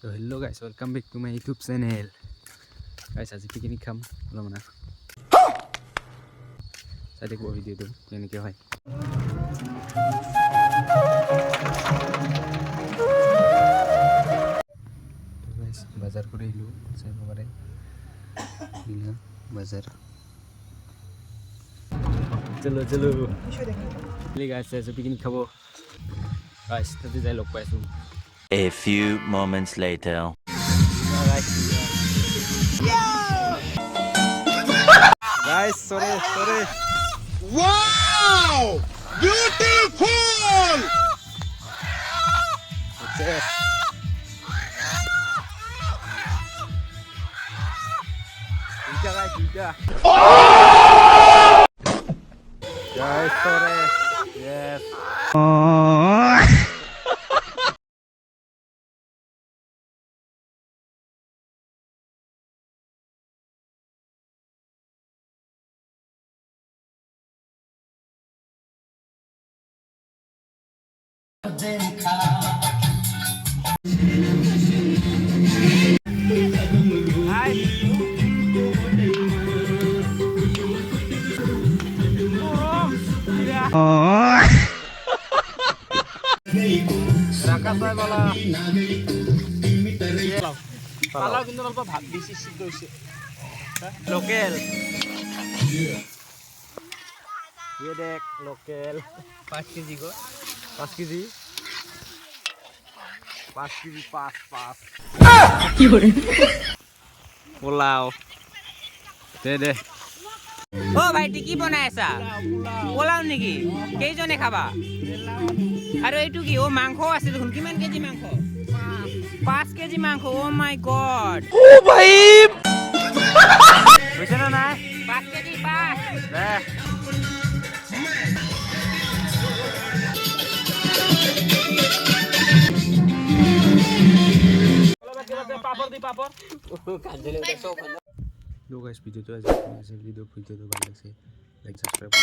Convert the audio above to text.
So hello guys, welcome back to my YouTube channel. Guys, আজি picnic খাম অলপমান আৰু চাই থাকিব ভিডিঅ'টো কেনেকৈ হয়। গাইজ বজাৰ কৰি আহিলোঁ, চাব পাৰে বজাৰ। চলো চলো গাইজ চাইছোঁ পিকনিক খাব। গাইজ তাতে যাই লগ পাইছোঁ। A few moments later. Guys, sorry. Wow! Beautiful! Success. Tiga. Guys, sorry. Yes. পালাও কিন্তু অল্প ভাত বেশি সিদ্ধ হইছে লোকেল ये देख लोकल 5 কেজি গো 5 কেজি 5 কি করে পোলাও দে ও ভাইটি কি বনাই আছা পোলাও নেকি কেইজনে খাবা আৰু এইটো কি ও মাংস আছে দেখোন কিমান কেজি মাংস 5 কেজি মাংস ও মাই গড ও ভাই বুঝছ না না 5 কেজি 5 দে Lo guys, video tu aja. Video tu bagus. Like subscribe,